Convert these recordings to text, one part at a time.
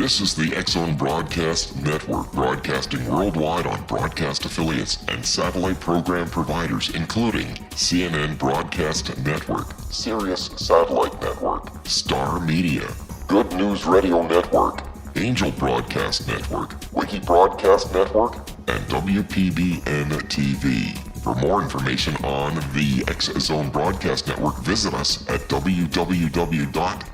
This is the X-Zone Broadcast Network, broadcasting worldwide on broadcast affiliates and satellite program providers, including CNN Broadcast Network, Sirius Satellite Network, Star Media, Good News Radio Network, Angel Broadcast Network, Wiki Broadcast Network, and WPBN TV. For more information on the X-Zone Broadcast Network, visit us at www.xzbn.net.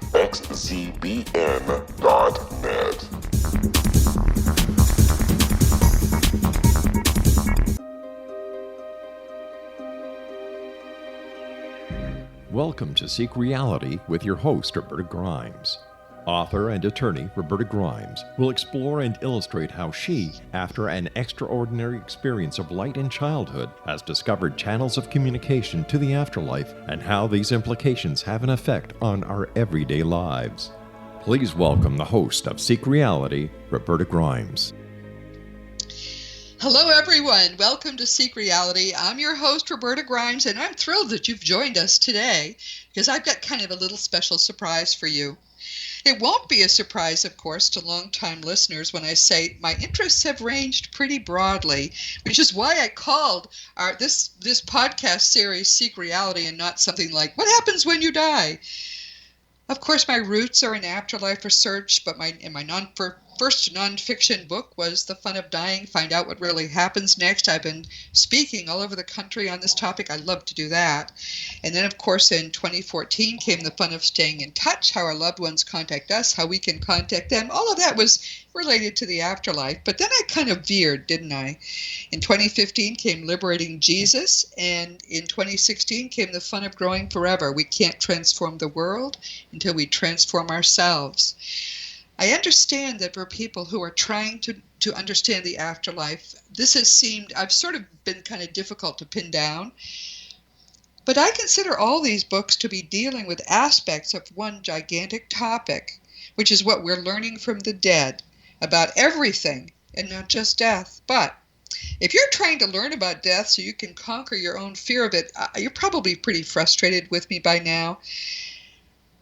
Welcome to Seek Reality with your host, Roberta Grimes. Author and attorney Roberta Grimes will explore and illustrate how she, after an extraordinary experience of light in childhood, has discovered channels of communication to the afterlife and how these implications have an effect on our everyday lives. Please welcome the host of Seek Reality, Roberta Grimes. Hello, everyone. Welcome to Seek Reality. I'm your host, Roberta Grimes, and I'm thrilled that you've joined us today because I've got kind of a little special surprise for you. It won't be a surprise, of course, to longtime listeners when I say my interests have ranged pretty broadly, which is why I called this podcast series Seek Reality and not something like, What Happens When You Die? Of course, my roots are in afterlife research, but my first nonfiction book was The Fun of Dying, Find Out What Really Happens Next. I've been speaking all over the country on this topic. I love to do that. And then, of course, in 2014 came The Fun of Staying in Touch, how our loved ones contact us, how we can contact them. All of that was related to the afterlife. But then I kind of veered, didn't I? In 2015 came Liberating Jesus, and in 2016 came The Fun of Growing Forever. We can't transform the world until we transform ourselves. I understand that for people who are trying to understand the afterlife, this has seemed, I've sort of been kind of difficult to pin down. But I consider all these books to be dealing with aspects of one gigantic topic, which is what we're learning from the dead about everything and not just death. But if you're trying to learn about death so you can conquer your own fear of it, you're probably pretty frustrated with me by now.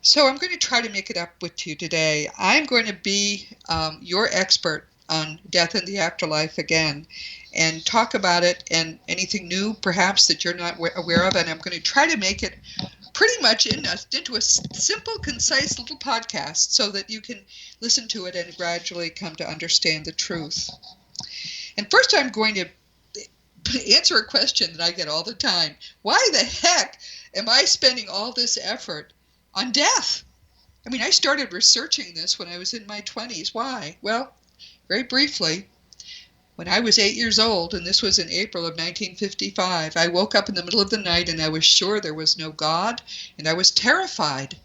So I'm going to try to make it up with you today. I'm going to be your expert on death and the afterlife again and talk about it and anything new perhaps that you're not aware of. And I'm going to try to make it pretty much into a simple, concise little podcast so that you can listen to it and gradually come to understand the truth. And first I'm going to answer a question that I get all the time. Why the heck am I spending all this effort on death? I mean, I started researching this when I was in my 20s. Why? Well, very briefly, when I was 8 years old, and this was in April of 1955, I woke up in the middle of the night and I was sure there was no God, and I was terrified.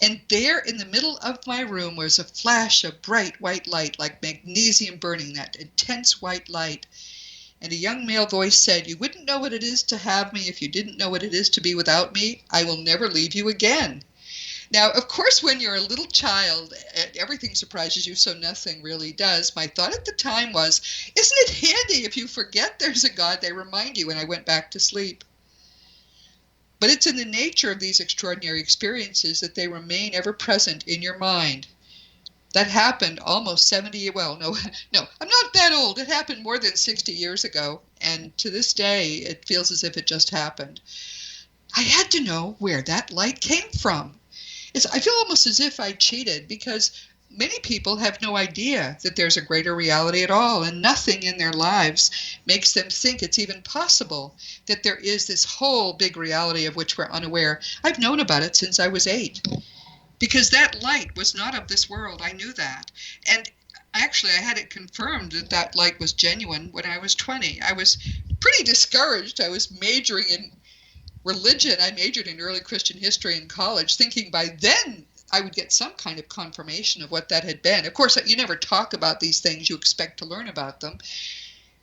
And there in the middle of my room was a flash of bright white light, like magnesium burning, that intense white light. And a young male voice said, "You wouldn't know what it is to have me if you didn't know what it is to be without me. I will never leave you again." Now, of course, when you're a little child, everything surprises you, so nothing really does. My thought at the time was, isn't it handy if you forget there's a God, they remind you, and I went back to sleep. But it's in the nature of these extraordinary experiences that they remain ever present in your mind. That happened almost 70, well, no, I'm not that old. It happened more than 60 years ago, and to this day, it feels as if it just happened. I had to know where that light came from. I feel almost as if I cheated, because many people have no idea that there's a greater reality at all, and nothing in their lives makes them think it's even possible that there is this whole big reality of which we're unaware. I've known about it since I was 8. Because that light was not of this world. I knew that. And actually, I had it confirmed that that light was genuine when I was 20. I was pretty discouraged. I was majoring in religion. I majored in early Christian history in college, thinking by then I would get some kind of confirmation of what that had been. Of course, you never talk about these things. You expect to learn about them.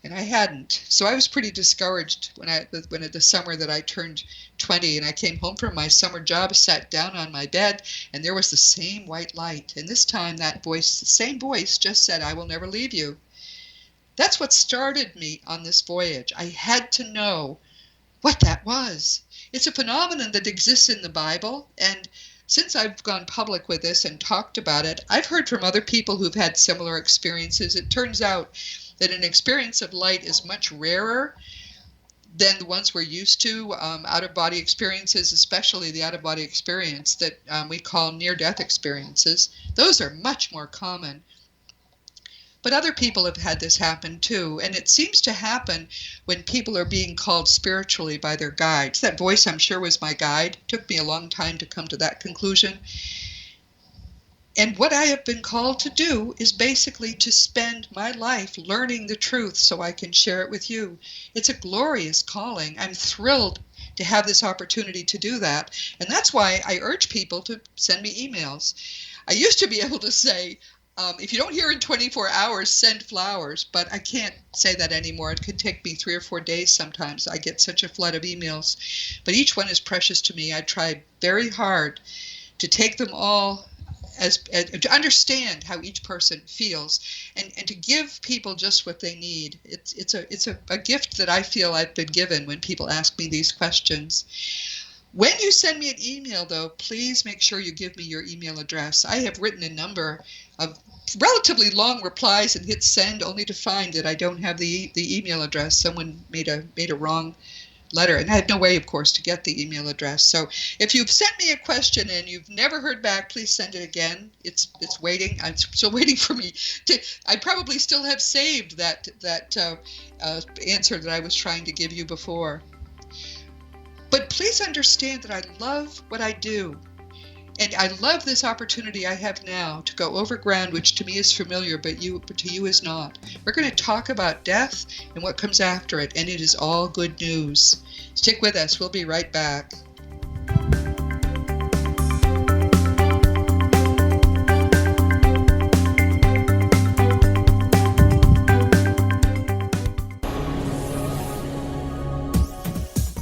And I hadn't. So I was pretty discouraged when the summer that I turned 20 and I came home from my summer job, sat down on my bed, and there was the same white light. And this time that voice, the same voice, just said, "I will never leave you." That's what started me on this voyage. I had to know what that was. It's a phenomenon that exists in the Bible, and since I've gone public with this and talked about it, I've heard from other people who've had similar experiences. It turns out that an experience of light is much rarer than the ones we're used to. Out-of-body experiences, especially the out-of-body experience that we call near-death experiences, those are much more common. But other people have had this happen too, and it seems to happen when people are being called spiritually by their guides. That voice, I'm sure, was my guide. It took me a long time to come to that conclusion. And what I have been called to do is basically to spend my life learning the truth so I can share it with you. It's a glorious calling. I'm thrilled to have this opportunity to do that. And that's why I urge people to send me emails. I used to be able to say, if you don't hear in 24 hours, send flowers, but I can't say that anymore. It could take me 3 or 4 days sometimes. I get such a flood of emails, but each one is precious to me. I try very hard to take them all as to understand how each person feels and to give people just what they need. It's a gift that I feel I've been given when people ask me these questions. When you send me an email, though, please make sure you give me your email address. I have written a number of relatively long replies and hit send only to find that I don't have the email address. Someone made a wrong letter, and I had no way, of course, to get the email address. So if you've sent me a question and you've never heard back, please send it again. It's waiting. I'm still waiting for me to. I probably still have saved that answer that I was trying to give you before. But please understand that I love what I do. And I love this opportunity I have now to go over ground which to me is familiar, but to you is not. We're going to talk about death and what comes after it, and it is all good news. Stick with us. We'll be right back.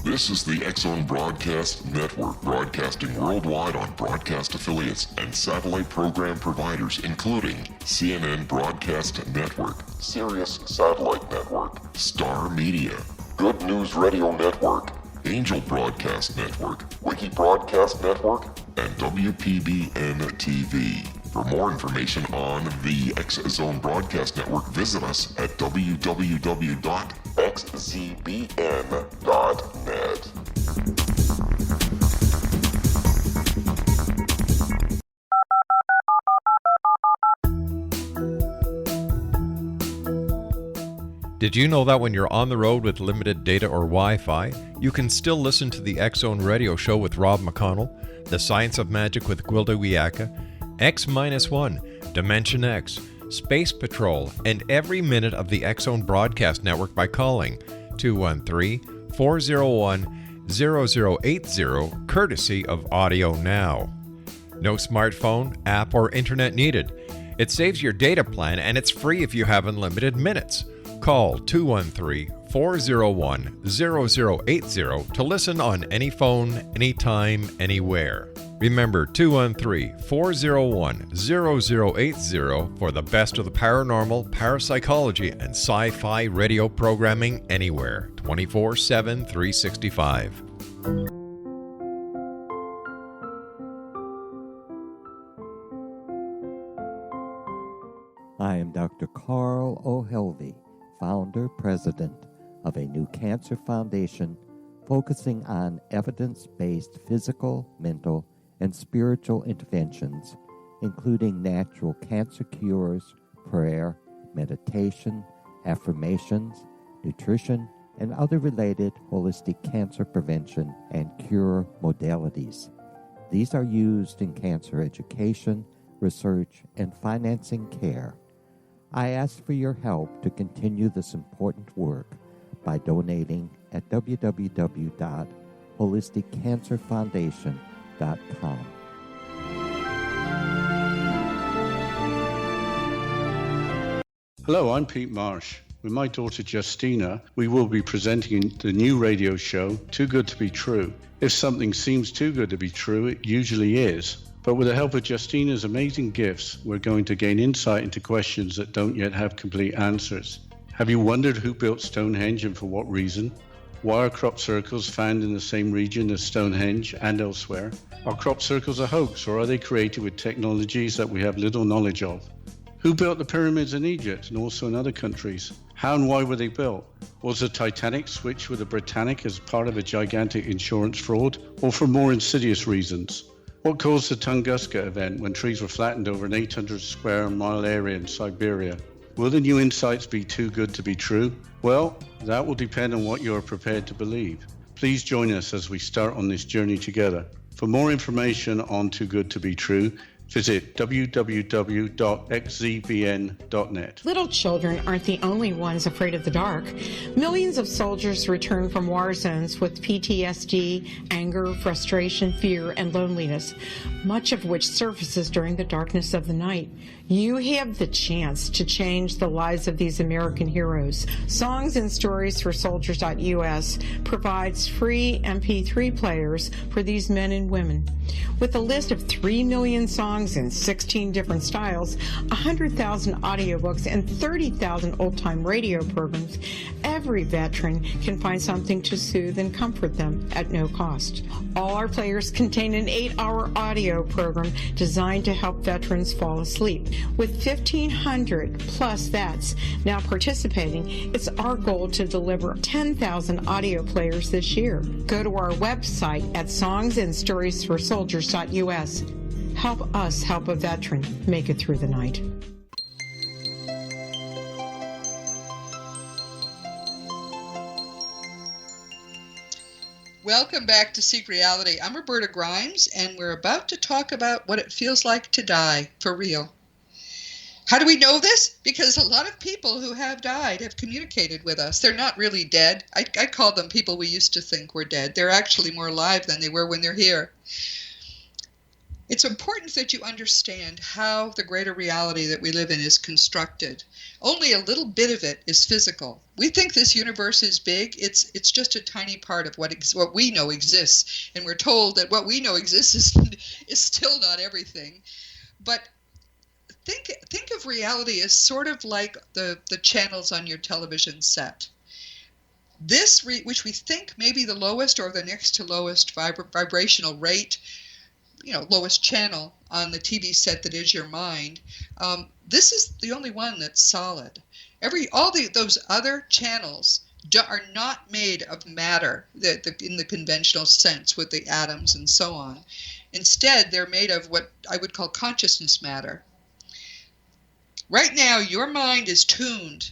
This is the X-Zone Broadcast Network, broadcasting worldwide on broadcast affiliates and satellite program providers, including CNN Broadcast Network, Sirius Satellite Network, Star Media, Good News Radio Network, Angel Broadcast Network, Wiki Broadcast Network, and WPBN TV. For more information on the X-Zone Broadcast Network, visit us at www.xzbn.net. Did you know that when you're on the road with limited data or Wi-Fi, you can still listen to the X-Zone Radio Show with Rob McConnell, The Science of Magic with Gwilda Wiyaka, X-1, Dimension X, Space Patrol, and every minute of the X-Zone Broadcast Network by calling 213-401-0080, courtesy of Audio Now. No smartphone, app, or internet needed. It saves your data plan, and it's free if you have unlimited minutes. Call 213-401-0080 to listen on any phone, anytime, anywhere. Remember 213-401-0080 for the best of the paranormal, parapsychology, and sci-fi radio programming anywhere, 24/7, 365. I am Dr. Carl O'Helvey, founder, president of a new cancer foundation focusing on evidence-based physical, mental, and spiritual interventions, including natural cancer cures, prayer, meditation, affirmations, nutrition, and other related holistic cancer prevention and cure modalities. These are used in cancer education, research, and financing care. I ask for your help to continue this important work by donating at www.holisticcancerfoundation.com. Hello, I'm Pete Marsh. With my daughter Justina, we will be presenting the new radio show, Too Good to Be True. If something seems too good to be true, it usually is. But with the help of Justina's amazing gifts, we're going to gain insight into questions that don't yet have complete answers. Have you wondered who built Stonehenge and for what reason? Why are crop circles found in the same region as Stonehenge and elsewhere? Are crop circles a hoax, or are they created with technologies that we have little knowledge of? Who built the pyramids in Egypt and also in other countries? How and why were they built? Was the Titanic switched with the Britannic as part of a gigantic insurance fraud, or for more insidious reasons? What caused the Tunguska event when trees were flattened over an 800 square mile area in Siberia? Will the new insights be too good to be true? Well, that will depend on what you are prepared to believe. Please join us as we start on this journey together. For more information on Too Good to Be True, visit www.xzbn.net. Little children aren't the only ones afraid of the dark. Millions of soldiers return from war zones with PTSD, anger, frustration, fear, and loneliness, much of which surfaces during the darkness of the night. You have the chance to change the lives of these American heroes. Songs and Stories for Soldiers.us provides free MP3 players for these men and women. With a list of 3 million songs in 16 different styles, 100,000 audiobooks, and 30,000 old-time radio programs, every veteran can find something to soothe and comfort them at no cost. All our players contain an 8-hour audio program designed to help veterans fall asleep. With 1,500 plus vets now participating, it's our goal to deliver 10,000 audio players this year. Go to our website at songsandstoriesforsoldiers.us. Help us help a veteran make it through the night. Welcome back to Seek Reality. I'm Roberta Grimes, and we're about to talk about what it feels like to die for real. How do we know this? Because a lot of people who have died have communicated with us. They're not really dead. I call them people we used to think were dead. They're actually more alive than they were when they're here. It's important that you understand how the greater reality that we live in is constructed. Only a little bit of it is physical. We think this universe is big. It's just a tiny part of what we know exists. And we're told that what we know exists is still not everything. But think of reality as sort of like the channels on your television set. This, which we think may be the lowest or the next to lowest vibrational rate, lowest channel on the TV set that is your mind, this is the only one that's solid. Those other channels are not made of matter in the conventional sense with the atoms and so on. Instead, they're made of what I would call consciousness matter. Right now, your mind is tuned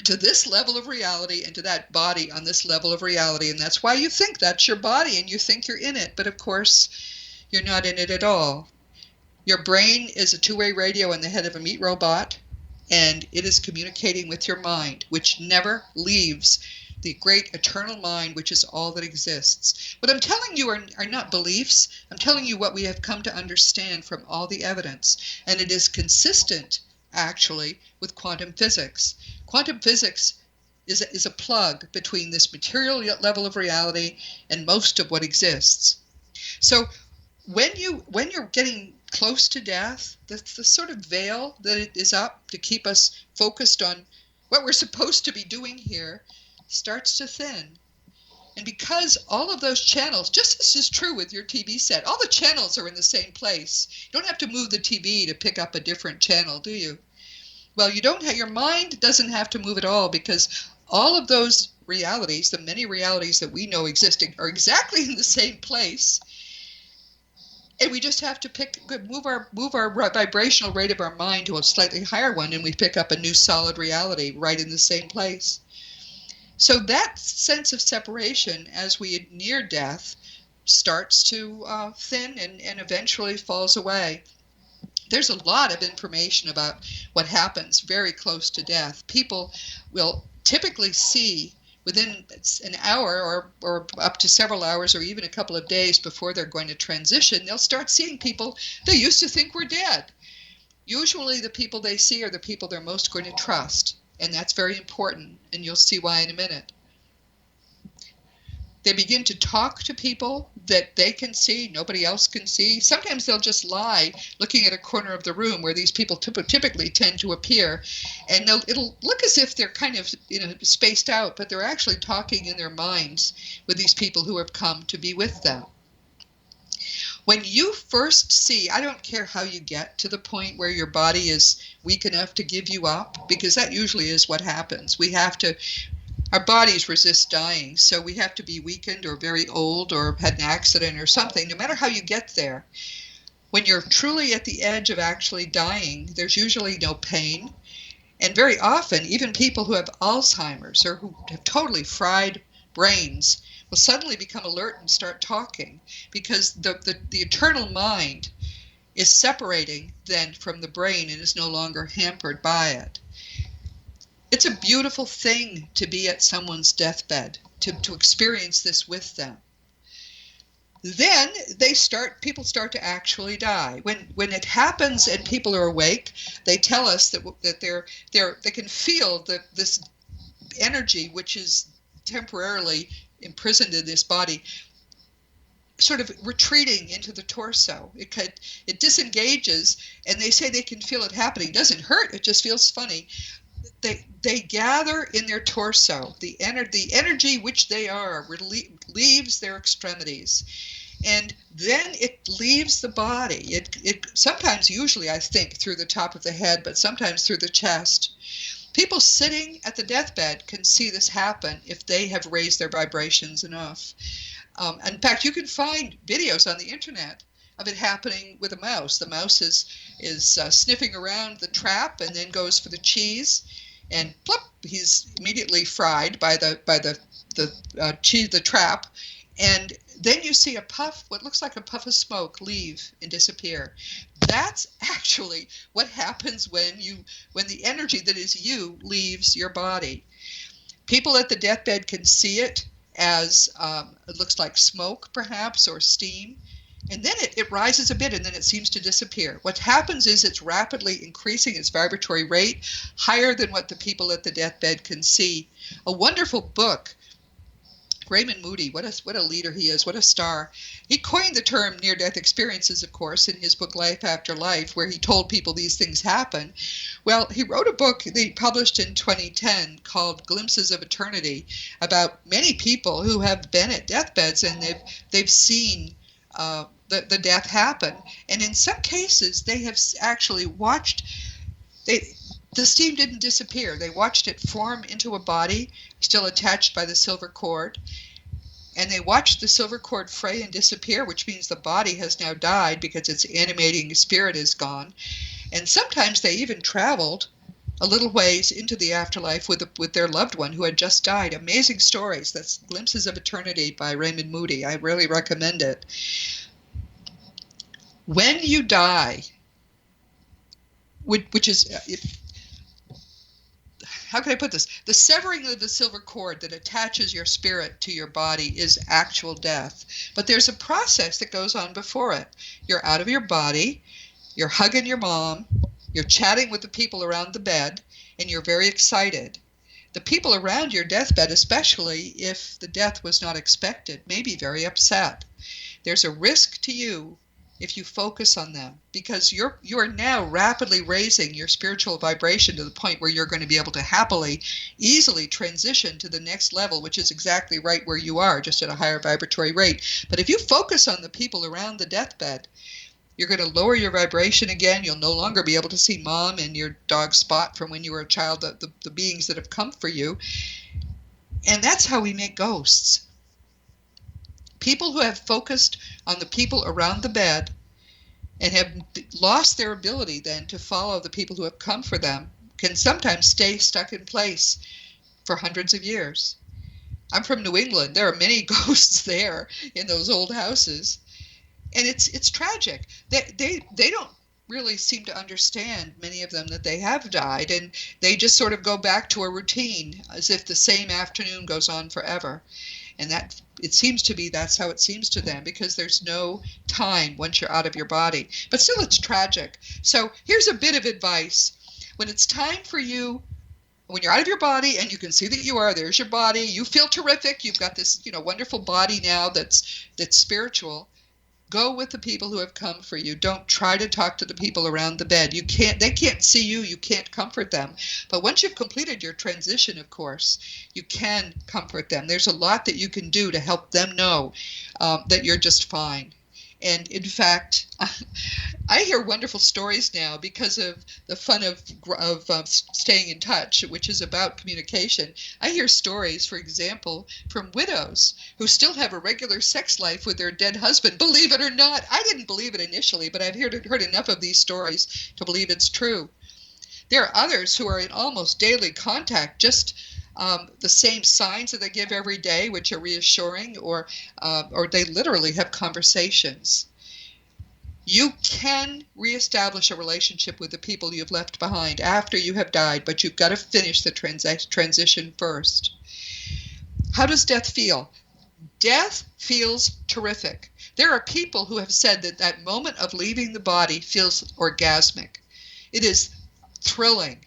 to this level of reality and to that body on this level of reality, and that's why you think that's your body and you think you're in it, but of course, you're not in it at all. Your brain is a two-way radio in the head of a meat robot, and it is communicating with your mind, which never leaves the great eternal mind, which is all that exists. What I'm telling you are not beliefs. I'm telling you what we have come to understand from all the evidence, and it is consistent, actually, with quantum physics. Quantum physics is a plug between this material level of reality and most of what exists. So when you're getting close to death, the sort of veil that it is up to keep us focused on what we're supposed to be doing here starts to thin. And because all of those channels, just as is true with your TV set, all the channels are in the same place. You don't have to move the TV to pick up a different channel, do you? Well, your mind doesn't have to move at all, because all of those realities, the many realities that we know existing, are exactly in the same place. And we just have to move our vibrational rate of our mind to a slightly higher one, and we pick up a new solid reality right in the same place. So that sense of separation as we near death starts to thin and eventually falls away. There's a lot of information about what happens very close to death. People will typically see within an hour or up to several hours or even a couple of days before they're going to transition, they'll start seeing people they used to think were dead. Usually the people they see are the people they're most going to trust, and that's very important, and you'll see why in a minute. They begin to talk to people that they can see, nobody else can see. Sometimes they'll just lie looking at a corner of the room where these people typically tend to appear, and it'll look as if they're kind of spaced out, but they're actually talking in their minds with these people who have come to be with them. When you first see, I don't care how you get to the point where your body is weak enough to give you up, because that usually is what happens. Our bodies resist dying, so we have to be weakened or very old or had an accident or something. No matter how you get there, when you're truly at the edge of actually dying, there's usually no pain. And very often, even people who have Alzheimer's or who have totally fried brains will suddenly become alert and start talking, because the eternal mind is separating then from the brain and is no longer hampered by it. It's a beautiful thing to be at someone's deathbed, to experience this with them. Then people start to actually die. When it happens and people are awake, they tell us that they can feel this energy, which is temporarily imprisoned in this body, sort of retreating into the torso. It disengages, and they say they can feel it happening. It doesn't hurt, it just feels funny. They gather in their torso. The energy which they are leaves their extremities, and then it leaves the body. It sometimes, usually I think, through the top of the head, but sometimes through the chest. People sitting at the deathbed can see this happen if they have raised their vibrations enough. In fact, you can find videos on the internet of it happening with a mouse. The mouse is sniffing around the trap and then goes for the cheese, and plop, he's immediately fried by the cheese, the trap, and then you see a puff, what looks like a puff of smoke, leave and disappear. That's actually what happens when the energy that is you leaves your body. People at the deathbed can see it as it looks like smoke, perhaps, or steam. And then it rises a bit, and then it seems to disappear. What happens is it's rapidly increasing its vibratory rate, higher than what the people at the deathbed can see. A wonderful book. Raymond Moody, what a leader he is, what a star. He coined the term near-death experiences, of course, in his book Life After Life, where he told people these things happen. Well, he wrote a book that he published in 2010 called Glimpses of Eternity, about many people who have been at deathbeds and they've seen the death happen. And in some cases, they have actually watched, the steam didn't disappear. They watched it form into a body, still attached by the silver cord. And they watched the silver cord fray and disappear, which means the body has now died because its animating spirit is gone. And sometimes they even traveled a little ways into the afterlife with their loved one who had just died. Amazing stories. That's Glimpses of Eternity by Raymond Moody. I really recommend it. When you die, which is, how can I put this? The severing of the silver cord that attaches your spirit to your body is actual death. But there's a process that goes on before it. You're out of your body, you're hugging your mom, you're chatting with the people around the bed, and you're very excited. The people around your deathbed, especially if the death was not expected, may be very upset. There's a risk to you if you focus on them, because you are now rapidly raising your spiritual vibration to the point where you're going to be able to happily, easily transition to the next level, which is exactly right where you are, just at a higher vibratory rate. But if you focus on the people around the deathbed, you're going to lower your vibration again. You'll no longer be able to see mom and your dog Spot from when you were a child, the beings that have come for you. And that's how we make ghosts. People who have focused on the people around the bed and have lost their ability then to follow the people who have come for them can sometimes stay stuck in place for hundreds of years. I'm from New England. There are many ghosts there in those old houses. And it's tragic. They don't really seem to understand, many of them, that they have died, and they just sort of go back to a routine as if the same afternoon goes on forever. And that, it seems to be, that's how it seems to them, because there's no time once you're out of your body. But still, it's tragic. So here's a bit of advice. When it's time for you, when you're out of your body and you can see that you are, there's your body, you feel terrific, you've got this, wonderful body now that's spiritual. Go with the people who have come for you. Don't try to talk to the people around the bed. They can't see you, you can't comfort them. But once you've completed your transition, of course, you can comfort them. There's a lot that you can do to help them know that you're just fine. And in fact, I hear wonderful stories now because of the fun of staying in touch, which is about communication. I hear stories, for example, from widows who still have a regular sex life with their dead husband. Believe it or not, I didn't believe it initially, but I've heard enough of these stories to believe it's true. There are others who are in almost daily contact, just the same signs that they give every day, which are reassuring, or they literally have conversations. You can reestablish a relationship with the people you've left behind after you have died, but you've got to finish the transition first. How does death feel? Death feels terrific. There are people who have said that that moment of leaving the body feels orgasmic. It is thrilling.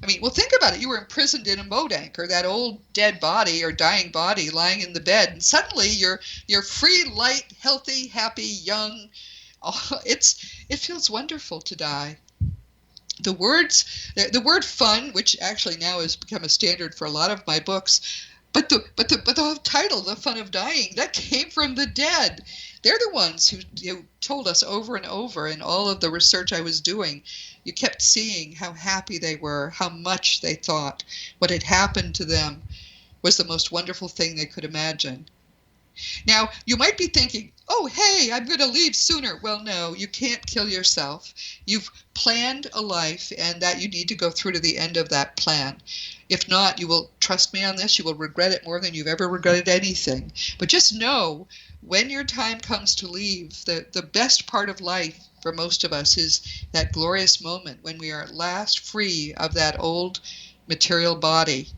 I mean, well, think about it. You were imprisoned in a boat anchor, that old dead body or dying body lying in the bed, and suddenly you're free, light, healthy, happy, young. Oh, it feels wonderful to die. The word fun, which actually now has become a standard for a lot of my books, but the title, The Fun of Dying, that came from the dead. They're the ones who told us over and over in all of the research I was doing. You kept seeing how happy they were, how much they thought what had happened to them was the most wonderful thing they could imagine. Now, you might be thinking, oh, hey, I'm going to leave sooner. Well, no, you can't kill yourself. You've planned a life, and that you need to go through to the end of that plan. If not, you will, trust me on this, you will regret it more than you've ever regretted anything. But just know, when your time comes to leave, the best part of life for most of us is that glorious moment when we are at last free of that old material body.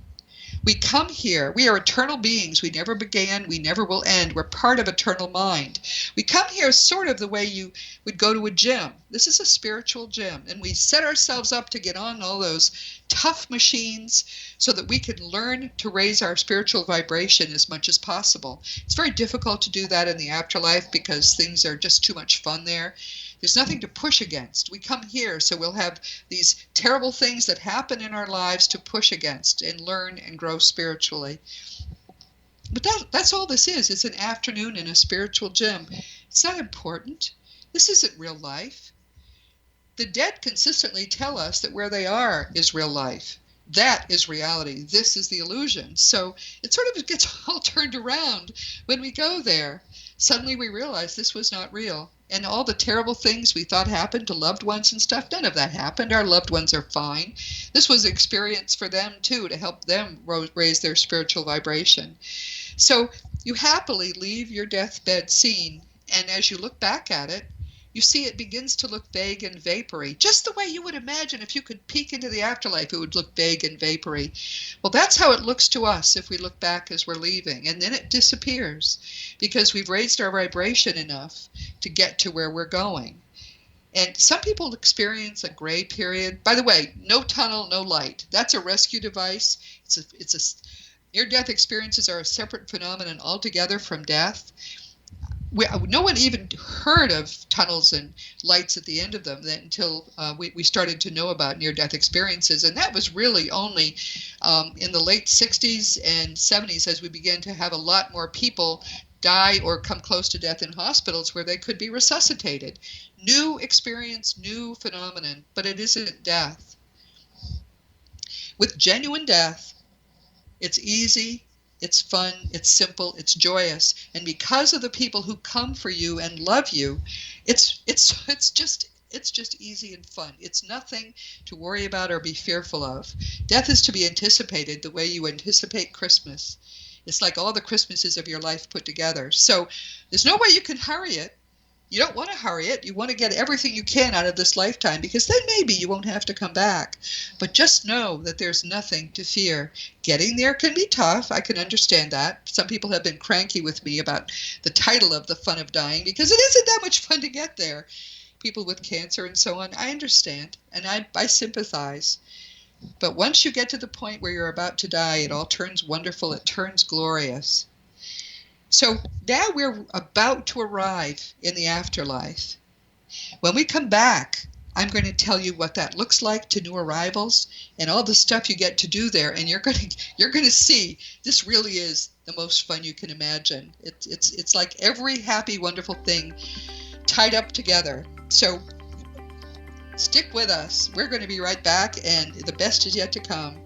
We come here. We are eternal beings. We never began. We never will end. We're part of eternal mind. We come here sort of the way you would go to a gym. This is a spiritual gym. And we set ourselves up to get on all those tough machines so that we can learn to raise our spiritual vibration as much as possible. It's very difficult to do that in the afterlife because things are just too much fun there. There's nothing to push against. We come here, so we'll have these terrible things that happen in our lives to push against and learn and grow spiritually. But that's all this is. It's an afternoon in a spiritual gym. It's not important. This isn't real life. The dead consistently tell us that where they are is real life. That is reality. This is the illusion. So it sort of gets all turned around when we go there. Suddenly we realize this was not real. And all the terrible things we thought happened to loved ones and stuff, none of that happened. Our loved ones are fine. This was an experience for them, too, to help them raise their spiritual vibration. So you happily leave your deathbed scene, and as you look back at it, you see it begins to look vague and vapory, just the way you would imagine if you could peek into the afterlife, it would look vague and vapory. Well, that's how it looks to us if we look back as we're leaving, and then it disappears because we've raised our vibration enough to get to where we're going. And some people experience a gray period. By the way, no tunnel, no light. That's a rescue device. Near-death experiences are a separate phenomenon altogether from death. No one even heard of tunnels and lights at the end of them until we started to know about near-death experiences. And that was really only in the late 60s and 70s as we began to have a lot more people die or come close to death in hospitals where they could be resuscitated. New experience, new phenomenon, but it isn't death. With genuine death, it's easy. It's fun, it's simple, it's joyous, and because of the people who come for you and love you, it's just easy and fun. It's nothing to worry about or be fearful of. Death is to be anticipated the way you anticipate Christmas. It's like all the Christmases of your life put together. So there's no way you can hurry it. You don't want to hurry it. You want to get everything you can out of this lifetime because then maybe you won't have to come back. But just know that there's nothing to fear. Getting there can be tough. I can understand that. Some people have been cranky with me about the title of The Fun of Dying because it isn't that much fun to get there. People with cancer and so on, I understand, and I sympathize. But once you get to the point where you're about to die, it all turns wonderful, it turns glorious. So now we're about to arrive in the afterlife. When we come back, I'm going to tell you what that looks like to new arrivals and all the stuff you get to do there, and you're going to see this really is the most fun you can imagine. It's like every happy, wonderful thing tied up together. So stick with us. We're going to be right back, and the best is yet to come.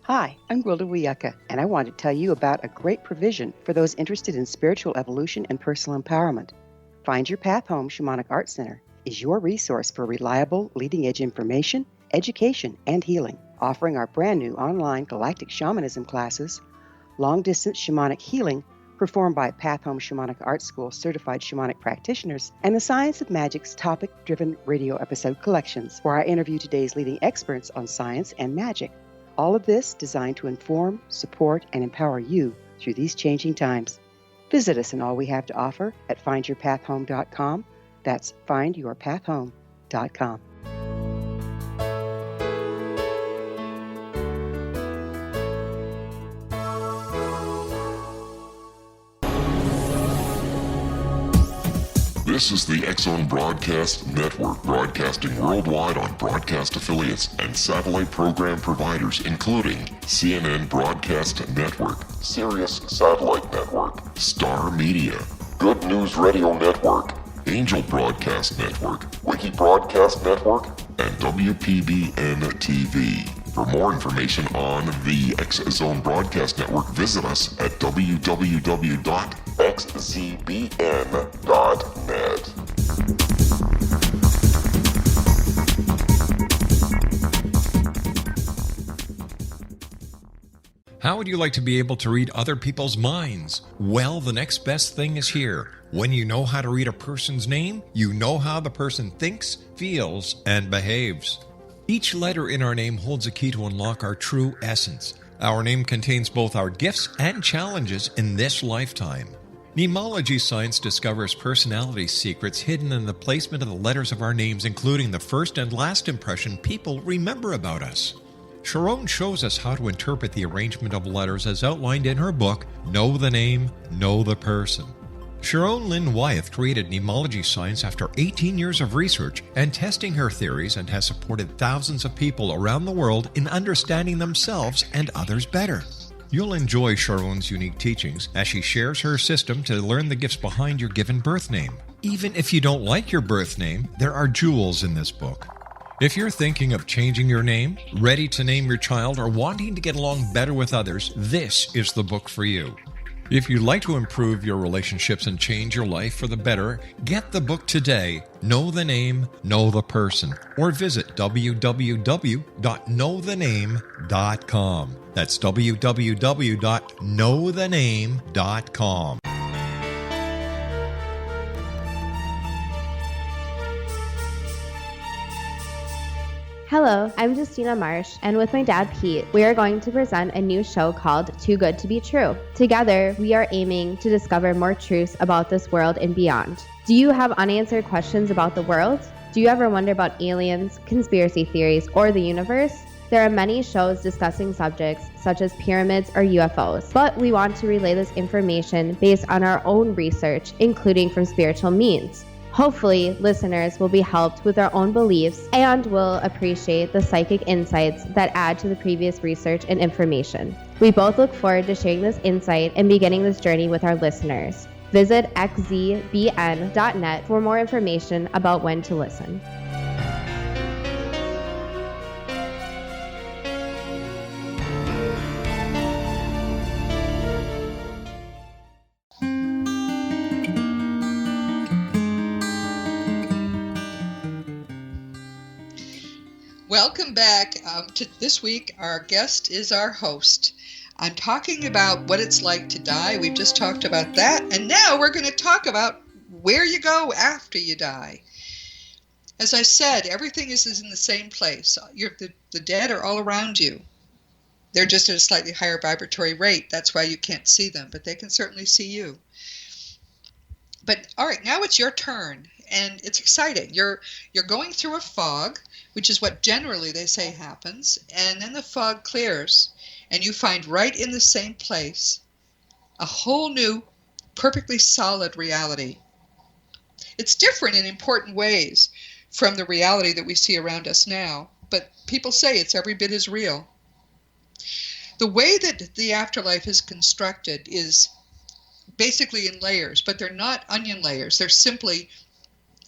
Hi, I'm Gwilda Wiyaka, and I want to tell you about a great provision for those interested in spiritual evolution and personal empowerment. Find Your Path Home Shamanic Art Center is your resource for reliable, leading-edge information, education, and healing, offering our brand-new online galactic shamanism classes, long-distance shamanic healing performed by Path Home Shamanic Art School certified shamanic practitioners, and the Science of Magic's topic-driven radio episode collections, where I interview today's leading experts on science and magic. All of this designed to inform, support, and empower you through these changing times. Visit us and all we have to offer at findyourpathhome.com. That's findyourpathhome.com. This is the X-Zone Broadcast Network, broadcasting worldwide on broadcast affiliates and satellite program providers, including CNN Broadcast Network, Sirius Satellite Network, Star Media, Good News Radio Network, Angel Broadcast Network, Wiki Broadcast Network, and WPBN TV. For more information on the X-Zone Broadcast Network, visit us at www.xzbn.net. How would you like to be able to read other people's minds? Well, the next best thing is here. When you know how to read a person's name, you know how the person thinks, feels, and behaves. Each letter in our name holds a key to unlock our true essence. Our name contains both our gifts and challenges in this lifetime. Mnemology science discovers personality secrets hidden in the placement of the letters of our names, including the first and last impression people remember about us. Sharon shows us how to interpret the arrangement of letters as outlined in her book, Know the Name, Know the Person. Sharon Lynn Wyeth created mnemology science after 18 years of research and testing her theories, and has supported thousands of people around the world in understanding themselves and others better. You'll enjoy Sharon's unique teachings as she shares her system to learn the gifts behind your given birth name. Even if you don't like your birth name, there are jewels in this book. If you're thinking of changing your name, ready to name your child, or wanting to get along better with others, this is the book for you. If you'd like to improve your relationships and change your life for the better, get the book today, Know the Name, Know the Person, or visit www.knowthename.com. That's www.knowthename.com. Hello, I'm Justina Marsh, and with my dad Pete, we are going to present a new show called Too Good to Be True. Together, we are aiming to discover more truths about this world and beyond. Do you have unanswered questions about the world? Do you ever wonder about aliens, conspiracy theories, or the universe? There are many shows discussing subjects such as pyramids or UFOs, but we want to relay this information based on our own research, including from spiritual means. Hopefully, listeners will be helped with their own beliefs and will appreciate the psychic insights that add to the previous research and information. We both look forward to sharing this insight and beginning this journey with our listeners. Visit xzbn.net for more information about when to listen. Welcome back to this week. Our guest is our host. I'm talking about what it's like to die. We've just talked about that. And now we're going to talk about where you go after you die. As I said, everything is in the same place. The dead are all around you. They're just at a slightly higher vibratory rate. That's why you can't see them, but they can certainly see you. But all right, now it's your turn, and it's exciting. You're going through a fog, which is what generally they say happens, and then the fog clears, and you find right in the same place a whole new, perfectly solid reality. It's different in important ways from the reality that we see around us now, but people say it's every bit as real. The way that the afterlife is constructed is basically in layers, but they're not onion layers. They're simply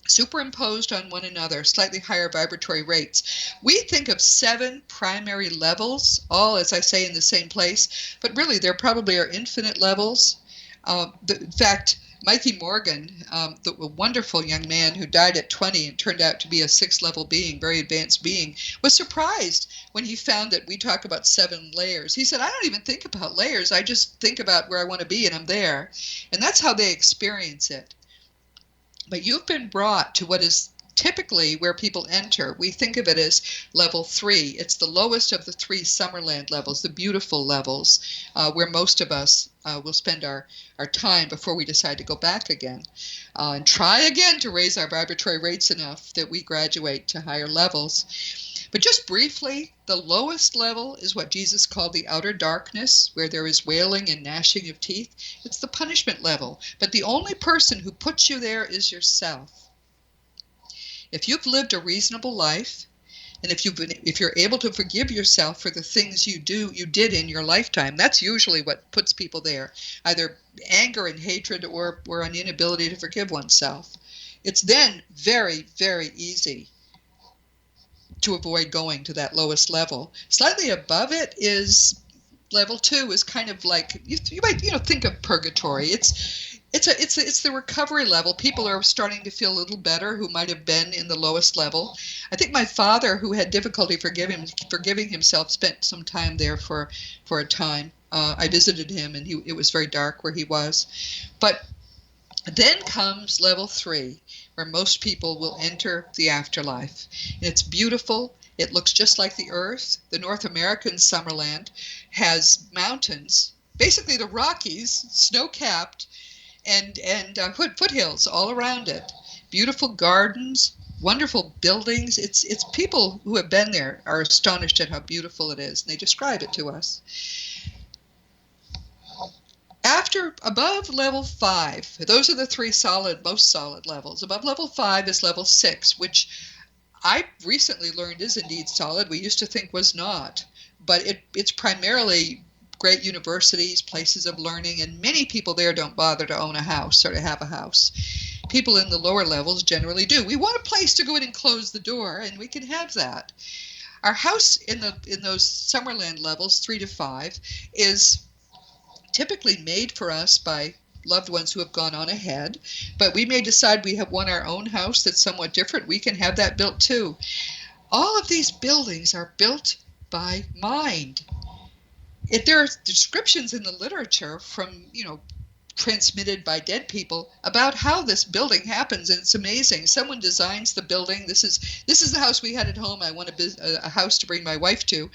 superimposed on one another, slightly higher vibratory rates. We think of 7 primary levels, all, as I say, in the same place, but really there probably are infinite levels. In fact, Mikey Morgan, the wonderful young man who died at 20 and turned out to be a 6th-level being, very advanced being, was surprised when he found that we talk about 7 layers. He said, I don't even think about layers. I just think about where I want to be and I'm there. And that's how they experience it. But you've been brought to what is typically where people enter. We think of it as level 3. It's the lowest of the 3 Summerland levels, the beautiful levels, where most of us will spend our time before we decide to go back again and try again to raise our vibratory rates enough that we graduate to higher levels. But just briefly, the lowest level is what Jesus called the outer darkness, where there is wailing and gnashing of teeth. It's the punishment level. But the only person who puts you there is yourself. If you've lived a reasonable life, and if you're able to forgive yourself for the things you did in your lifetime, that's usually what puts people there, either anger and hatred or an inability to forgive oneself. It's then very, very easy to avoid going to that lowest level. Slightly above it is level 2, is kind of like you might think of purgatory. It's the recovery level. People are starting to feel a little better who might have been in the lowest level. I think my father, who had difficulty forgiving himself, spent some time there for a time. I visited him, and it was very dark where he was. But then comes level 3, where most people will enter the afterlife. And it's beautiful. It looks just like the Earth. The North American Summerland has mountains, basically the Rockies, snow-capped, and foothills all around it. Beautiful gardens, wonderful buildings. It's people who have been there are astonished at how beautiful it is, and they describe it to us. Above level 5, those are the 3 most solid levels. Above level 5 is level 6, which I recently learned is indeed solid. We used to think was not, but it's primarily great universities, places of learning, and many people there don't bother to own a house or to have a house. People in the lower levels generally do. We want a place to go in and close the door, and we can have that. Our house in those Summerland levels, 3 to 5, is typically made for us by loved ones who have gone on ahead, but we may decide we want our own house that's somewhat different. We can have that built too. All of these buildings are built by mind. There are descriptions in the literature from, transmitted by dead people about how this building happens, and it's amazing. Someone designs the building. This is the house we had at home. I want a house to bring my wife to,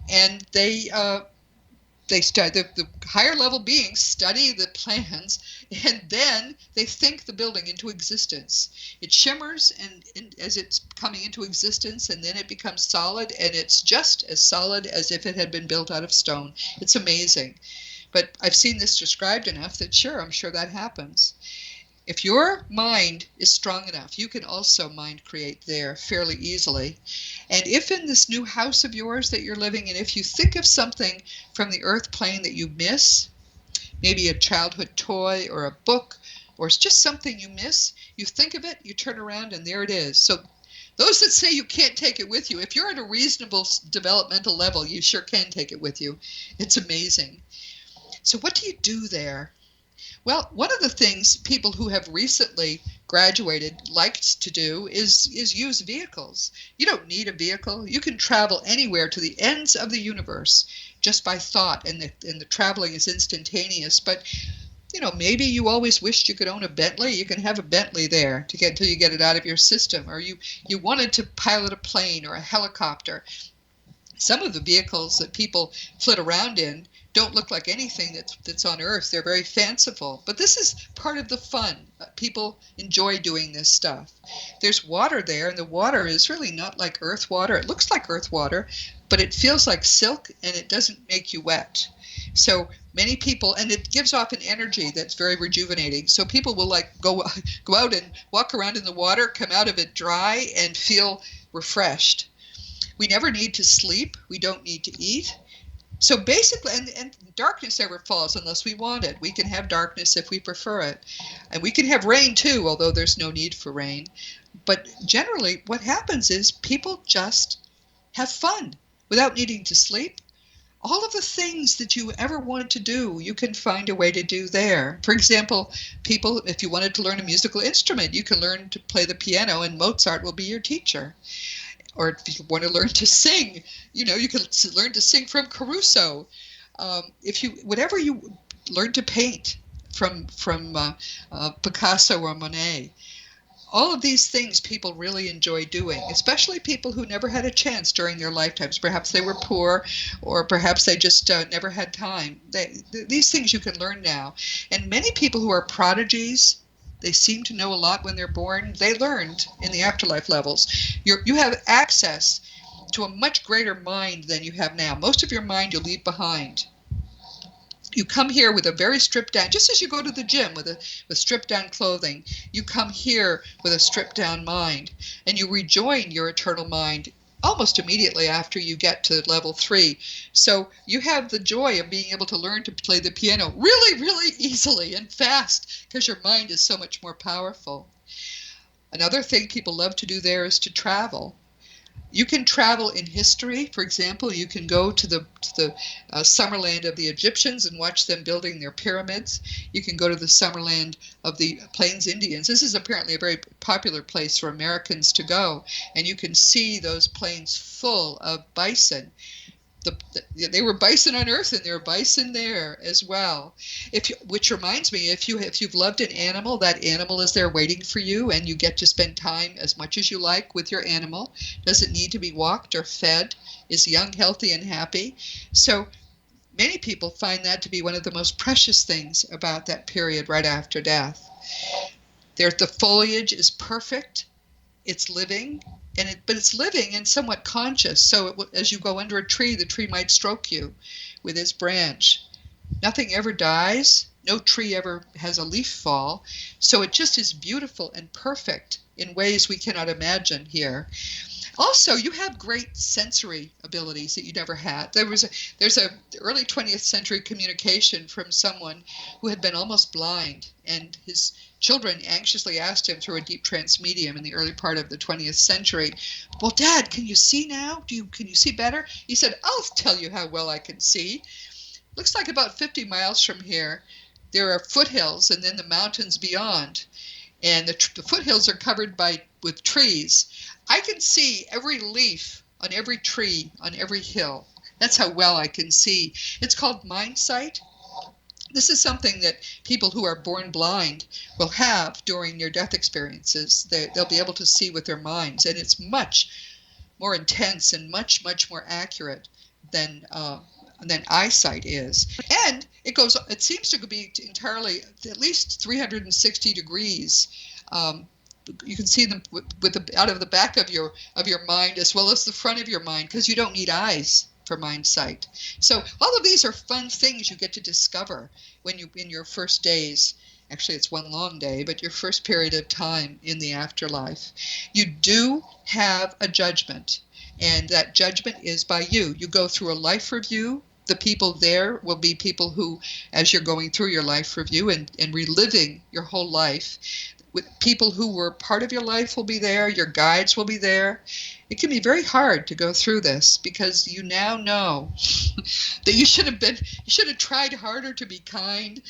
and they study the higher level beings study the plans, and then they think the building into existence. It shimmers and as it's coming into existence, and then it becomes solid, and it's just as solid as if it had been built out of stone. It's amazing. But I've seen this described enough that sure, I'm sure that happens. If your mind is strong enough, you can also mind create there fairly easily. And if in this new house of yours that you're living in, if you think of something from the earth plane that you miss, maybe a childhood toy or a book, or it's just something you miss, you think of it, you turn around, and there it is. So those that say you can't take it with you, if you're at a reasonable developmental level, you sure can take it with you. It's amazing. So what do you do there? Well, one of the things people who have recently graduated liked to do is use vehicles. You don't need a vehicle. You can travel anywhere to the ends of the universe just by thought, and the traveling is instantaneous. But maybe you always wished you could own a Bentley. You can have a Bentley there to get until you get it out of your system, or you wanted to pilot a plane or a helicopter. Some of the vehicles that people flit around in don't look like anything that's on Earth. They're very fanciful. But this is part of the fun. People enjoy doing this stuff. There's water there, and the water is really not like Earth water. It looks like Earth water, but it feels like silk, and it doesn't make you wet. So many people, and it gives off an energy that's very rejuvenating. So people will go out and walk around in the water, come out of it dry, and feel refreshed. We never need to sleep. We don't need to eat. So basically, and darkness never falls unless we want it. We can have darkness if we prefer it. And we can have rain too, although there's no need for rain. But generally, what happens is people just have fun without needing to sleep. All of the things that you ever wanted to do, you can find a way to do there. For example, people, if you wanted to learn a musical instrument, you can learn to play the piano, and Mozart will be your teacher. Or if you want to learn to sing, you can learn to sing from Caruso. Whatever you learn to paint from Picasso or Monet. All of these things people really enjoy doing, especially people who never had a chance during their lifetimes. Perhaps they were poor, or perhaps they just never had time. These things you can learn now. And many people who are prodigies, they seem to know a lot when they're born. They learned in the afterlife levels. You have access to a much greater mind than you have now. Most of your mind you leave behind. You come here with a very stripped down, just as you go to the gym with stripped down clothing, you come here with a stripped down mind, and you rejoin your eternal mind almost immediately after you get to level 3. So you have the joy of being able to learn to play the piano really, really easily and fast, because your mind is so much more powerful. Another thing people love to do there is to travel. You can travel in history. For example, you can go to the summerland of the Egyptians and watch them building their pyramids. You can go to the summerland of the Plains Indians. This is apparently a very popular place for Americans to go, and you can see those plains full of bison. They were bison on Earth, and there were bison there as well. Which reminds me, if you've loved an animal, that animal is there waiting for you, and you get to spend time as much as you like with your animal. Doesn't need to be walked or fed. Is young, healthy, and happy. So many people find that to be one of the most precious things about that period right after death. The foliage is perfect. It's living. But it's living and somewhat conscious. So as you go under a tree, the tree might stroke you with its branch. Nothing ever dies. No tree ever has a leaf fall. So it just is beautiful and perfect in ways we cannot imagine here. Also, you have great sensory abilities that you never had. There's a early 20th century communication from someone who had been almost blind, and his children anxiously asked him through a deep trance medium in the early part of the 20th century, "Well, Dad, can you see now? Can you see better?" He said, "I'll tell you how well I can see. Looks like about 50 miles from here, there are foothills and then the mountains beyond. And the foothills are covered with trees. I can see every leaf on every tree, on every hill. That's how well I can see." It's called mind sight. This is something that people who are born blind will have during their death experiences. They'll be able to see with their minds, and it's much more intense and much, much more accurate than eyesight is. And it seems to be entirely at least 360 degrees. You can see them out of the back of your mind as well as the front of your mind, because you don't need eyes for mind sight. So all of these are fun things you get to discover when in your first days. Actually, it's one long day, but your first period of time in the afterlife. You do have a judgment, and that judgment is by you. You go through a life review. The people there will be people who, as you're going through your life review and reliving your whole life, with people who were part of your life will be there, your guides will be there. It can be very hard to go through this because you now know that you should have tried harder to be kind.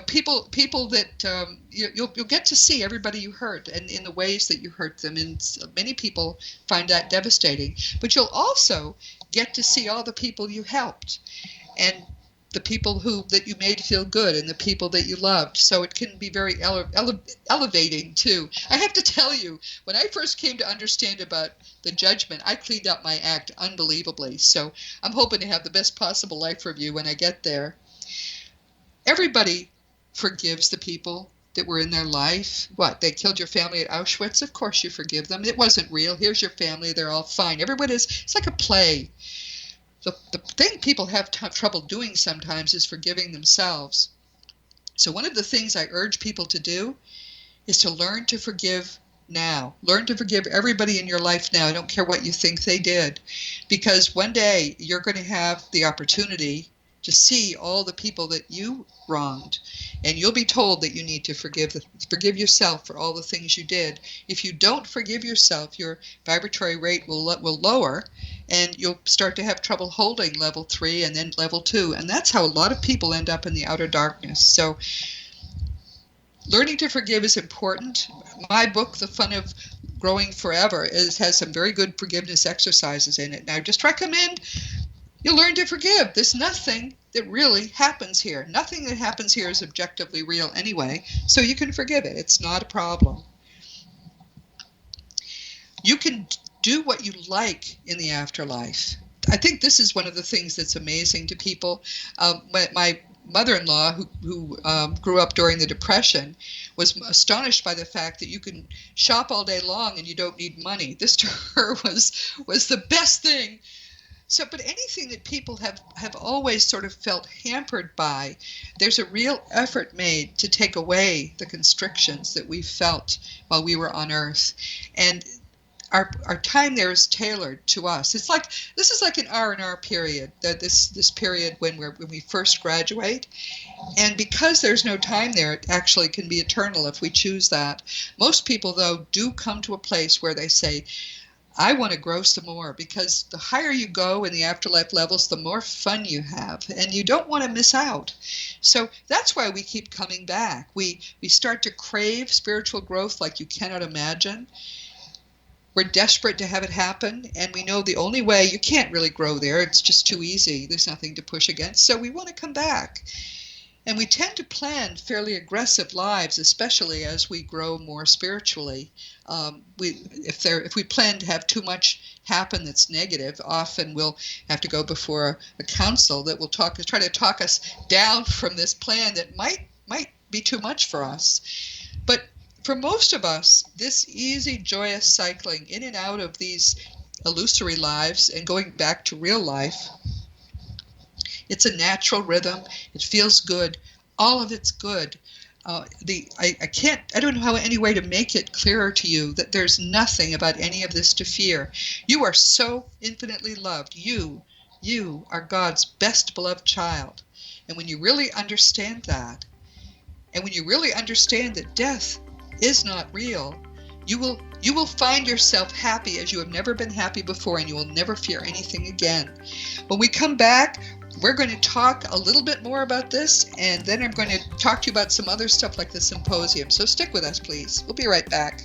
People that you'll get to see everybody you hurt and in the ways that you hurt them, and many people find that devastating. But you'll also get to see all the people you helped, and the people that you made feel good, and the people that you loved. So it can be very elevating too. I have to tell you, when I first came to understand about the judgment, I cleaned up my act unbelievably. So I'm hoping to have the best possible life review when I get there. Everybody forgives the people that were in their life. What, they killed your family at Auschwitz? Of course you forgive them. It wasn't real. Here's your family. They're all fine. It's like a play. The thing people have trouble doing sometimes is forgiving themselves. So one of the things I urge people to do is to learn to forgive now. Learn to forgive everybody in your life now. I don't care what you think they did. Because one day you're going to have the opportunity to see all the people that you wronged, and you'll be told that you need to forgive yourself for all the things you did. If you don't forgive yourself, your vibratory rate will lower, and you'll start to have trouble holding level 3 and then level 2, and that's how a lot of people end up in the outer darkness. So learning to forgive is important. My book, The Fun of Growing Forever, has some very good forgiveness exercises in it, and I just recommend you learn to forgive. There's nothing that really happens here. Nothing that happens here is objectively real anyway, so you can forgive it. It's not a problem. You can do what you like in the afterlife. I think this is one of the things that's amazing to people. My mother-in-law, who grew up during the Depression, was astonished by the fact that you can shop all day long and you don't need money. This to her was the best thing. So, but anything that people have always sort of felt hampered by, there's a real effort made to take away the constrictions that we felt while we were on Earth. And our time there is tailored to us. This is like an R&R period, this period when we first graduate. And because there's no time there, it actually can be eternal if we choose that. Most people, though, do come to a place where they say, I want to grow some more, because the higher you go in the afterlife levels, the more fun you have, and you don't want to miss out. So that's why we keep coming back. We start to crave spiritual growth like you cannot imagine. We're desperate to have it happen, and we know the only way, you can't really grow there. It's just too easy. There's nothing to push against. So we want to come back. And we tend to plan fairly aggressive lives, especially as we grow more spiritually. If we plan to have too much happen that's negative, often we'll have to go before a council that will try to talk us down from this plan that might be too much for us. But for most of us, this easy, joyous cycling in and out of these illusory lives and going back to real life, it's a natural rhythm. It feels good. All of it's good. I don't know any way to make it clearer to you that there's nothing about any of this to fear. You are so infinitely loved. You are God's best beloved child. And when you really understand that, and when you really understand that death is not real, you will find yourself happy as you have never been happy before, and you will never fear anything again. When we come back, we're going to talk a little bit more about this, and then I'm going to talk to you about some other stuff like the symposium. So stick with us, please. We'll be right back.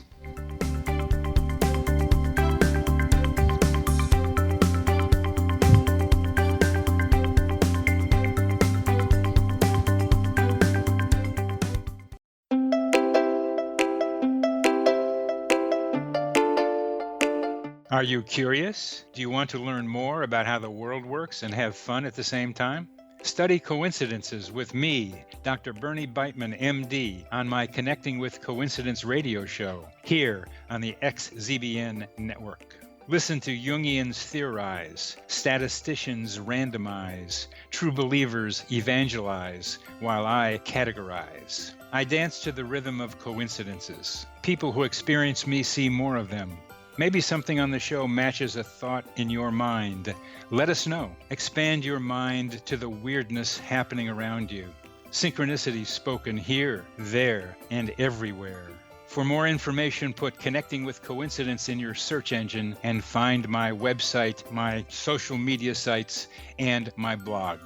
Are you curious? Do you want to learn more about how the world works and have fun at the same time? Study coincidences with me, Dr. Bernie Beitman, MD, on my Connecting with Coincidence radio show, here on the XZBN network. Listen to Jungians theorize, statisticians randomize, true believers evangelize, while I categorize. I dance to the rhythm of coincidences. People who experience me see more of them. Maybe something on the show matches a thought in your mind. Let us know. Expand your mind to the weirdness happening around you. Synchronicity spoken here, there, and everywhere. For more information, put Connecting with Coincidence in your search engine and find my website, my social media sites, and my blog.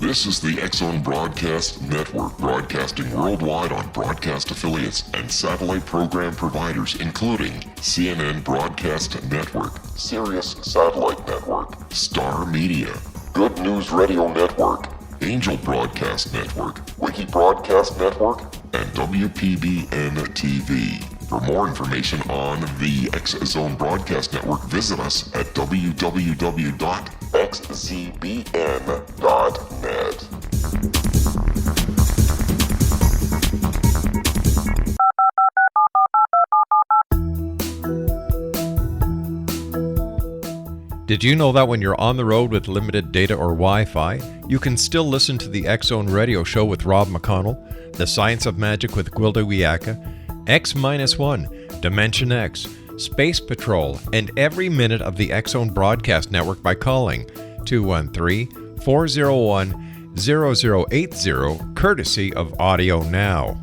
This is the X-Zone Broadcast Network, broadcasting worldwide on broadcast affiliates and satellite program providers, including CNN Broadcast Network, Sirius Satellite Network, Star Media, Good News Radio Network, Angel Broadcast Network, Wiki Broadcast Network, and WPBN TV. For more information on the X-Zone Broadcast Network, visit us at www.xzbn.net. Did you know that when you're on the road with limited data or Wi-Fi, you can still listen to the X-Zone Radio Show with Rob McConnell, The Science of Magic with Gwilda Wiyaka, X-1, Dimension X, Space Patrol, and every minute of the X-Zone Broadcast Network by calling 213-401-0080, courtesy of Audio Now.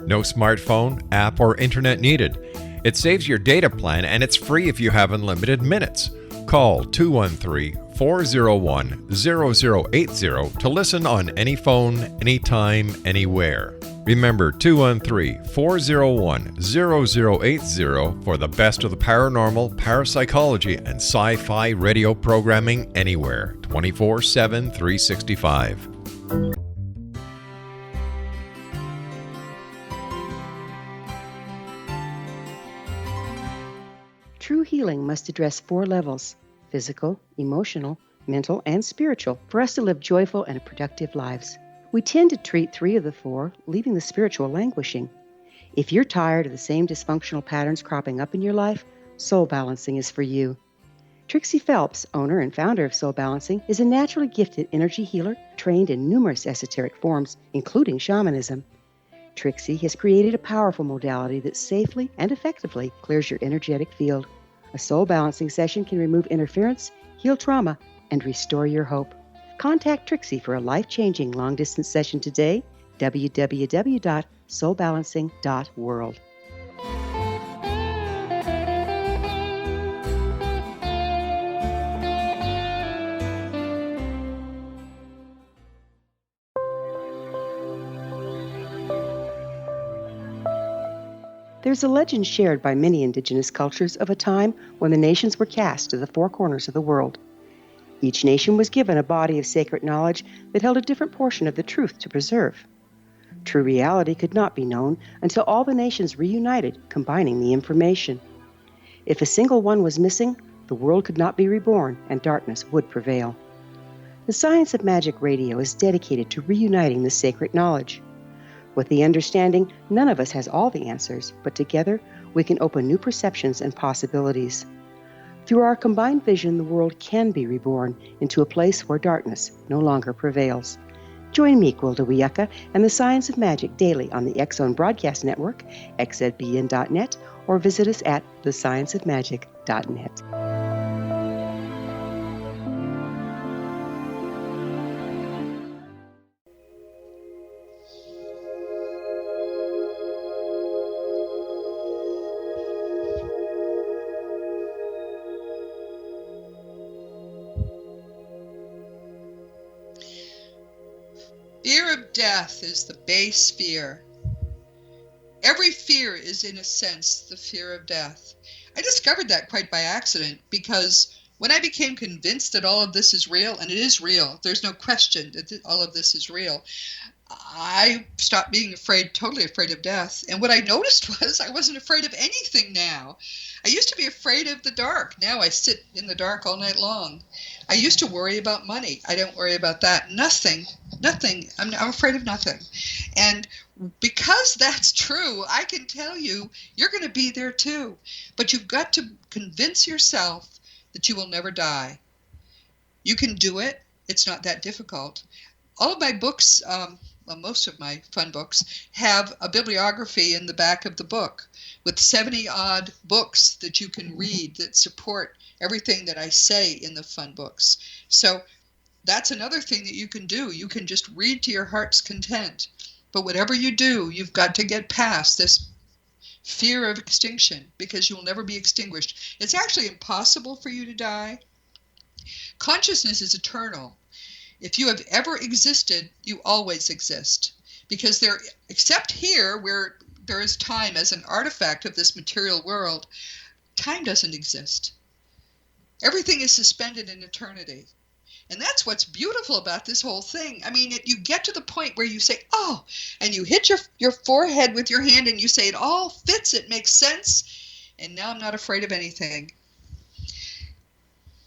No smartphone, app, or internet needed. It saves your data plan and it's free if you have unlimited minutes. Call 213-401-0080 to listen on any phone, anytime, anywhere. Remember 213-401-0080 for the best of the paranormal, parapsychology, and sci-fi radio programming anywhere, 24/7, 365. True healing must address 4 levels: physical, emotional, mental, and spiritual, for us to live joyful and productive lives. We tend to treat 3 of the 4, leaving the spiritual languishing. If you're tired of the same dysfunctional patterns cropping up in your life, Soul Balancing is for you. Trixie Phelps, owner and founder of Soul Balancing, is a naturally gifted energy healer trained in numerous esoteric forms, including shamanism. Trixie has created a powerful modality that safely and effectively clears your energetic field. A soul balancing session can remove interference, heal trauma, and restore your hope. Contact Trixie for a life-changing long-distance session today, www.soulbalancing.world. There's a legend shared by many indigenous cultures of a time when the nations were cast to the 4 corners of the world. Each nation was given a body of sacred knowledge that held a different portion of the truth to preserve. True reality could not be known until all the nations reunited, combining the information. If a single one was missing, the world could not be reborn and darkness would prevail. The Science of Magic Radio is dedicated to reuniting this sacred knowledge. With the understanding, none of us has all the answers, but together we can open new perceptions and possibilities. Through our combined vision, the world can be reborn into a place where darkness no longer prevails. Join me, Gwilda Wiyaka, and the Science of Magic daily on the X-Zone Broadcast Network, xzbn.net, or visit us at thescienceofmagic.net. Fear of death is the base fear. Every fear is, in a sense, the fear of death. I discovered that quite by accident, because when I became convinced that all of this is real, and it is real, there's no question that all of this is real, I stopped being totally afraid of death. And what I noticed was I wasn't afraid of anything now. I used to be afraid of the dark. Now I sit in the dark all night long. I used to worry about money. I don't worry about that. Nothing. I'm afraid of nothing. And because that's true, I can tell you, you're going to be there too. But you've got to convince yourself that you will never die. You can do it. It's not that difficult. All of my books, most of my fun books, have a bibliography in the back of the book with 70-odd books that you can read that support everything that I say in the fun books. So That's another thing that you can do. You can just read to your heart's content. But whatever you do, you've got to get past this fear of extinction, because you will never be extinguished. It's actually impossible for you to die. Consciousness is eternal. If you have ever existed, you always exist. Because there, except here, where there is time as an artifact of this material world, time doesn't exist. Everything is suspended in eternity. And that's what's beautiful about this whole thing. I mean, you get to the point where you say, oh, and you hit your forehead with your hand and you say, it all fits, it makes sense, and now I'm not afraid of anything.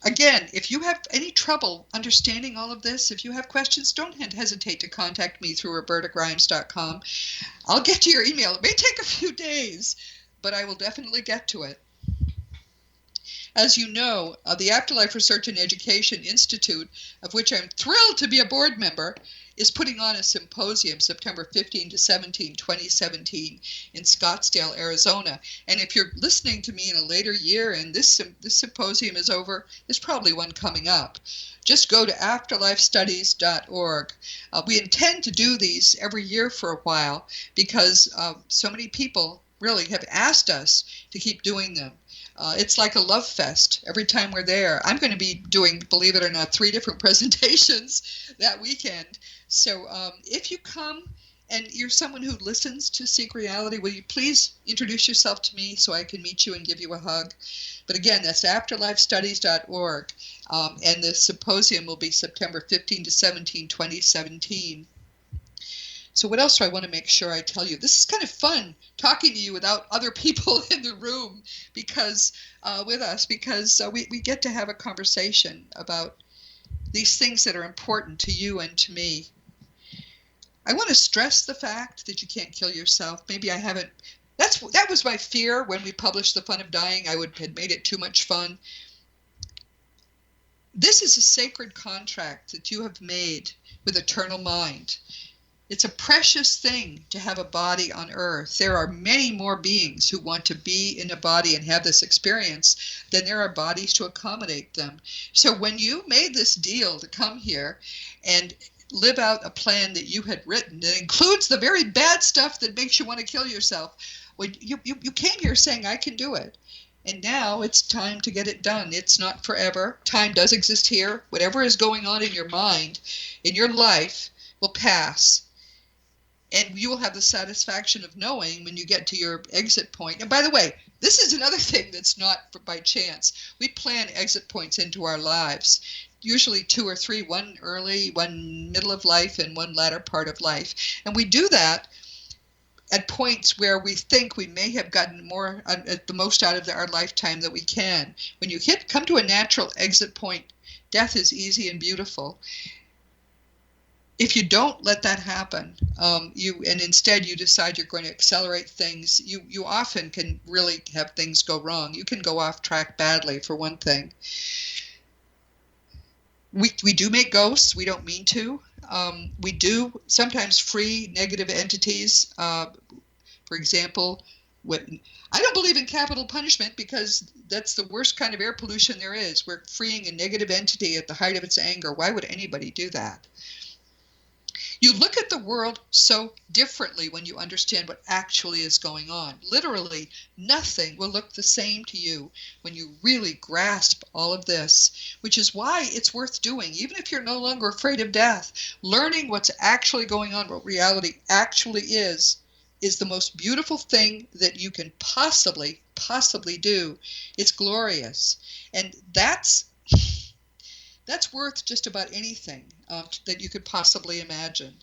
Again, if you have any trouble understanding all of this, if you have questions, don't hesitate to contact me through robertagrimes.com. I'll get to your email. It may take a few days, but I will definitely get to it. As you know, the Afterlife Research and Education Institute, of which I'm thrilled to be a board member, is putting on a symposium September 15 to 17, 2017 in Scottsdale, Arizona. And if you're listening to me in a later year and this symposium is over, there's probably one coming up. Just go to afterlifestudies.org. We intend to do these every year for a while because so many people really have asked us to keep doing them. It's like a love fest every time we're there. I'm going to be doing, believe it or not, 3 different presentations that weekend. So if you come and you're someone who listens to Seek Reality, will you please introduce yourself to me so I can meet you and give you a hug? But again, that's afterlifestudies.org. And the symposium will be September 15 to 17, 2017. So what else do I want to make sure I tell you? This is kind of fun talking to you without other people in the room because we get to have a conversation about these things that are important to you and to me. I want to stress the fact that you can't kill yourself. Maybe I haven't. That was my fear when we published The Fun of Dying. I had made it too much fun. This is a sacred contract that you have made with Eternal Mind. It's a precious thing to have a body on earth. There are many more beings who want to be in a body and have this experience than there are bodies to accommodate them. So when you made this deal to come here and live out a plan that you had written that includes the very bad stuff that makes you want to kill yourself, when you came here saying, I can do it. And now it's time to get it done. It's not forever. Time does exist here. Whatever is going on in your mind, in your life, will pass. And you will have the satisfaction of knowing when you get to your exit point. And by the way, this is another thing that's not by chance. We plan exit points into our lives, usually 2 or 3, one early, one middle of life, and one latter part of life. And we do that at points where we think we may have gotten the most out of our lifetime that we can. When you come to a natural exit point, death is easy and beautiful. If you don't let that happen, and instead you decide you're going to accelerate things, you often can really have things go wrong. You can go off track badly, for one thing. We do make ghosts. We don't mean to. We do sometimes free negative entities. For example, I don't believe in capital punishment because that's the worst kind of air pollution there is. We're freeing a negative entity at the height of its anger. Why would anybody do that? You look at the world so differently when you understand what actually is going on. Literally, nothing will look the same to you when you really grasp all of this, which is why it's worth doing. Even if you're no longer afraid of death, learning what's actually going on, what reality actually is the most beautiful thing that you can possibly do. It's glorious. And that's worth just about anything that you could possibly imagine.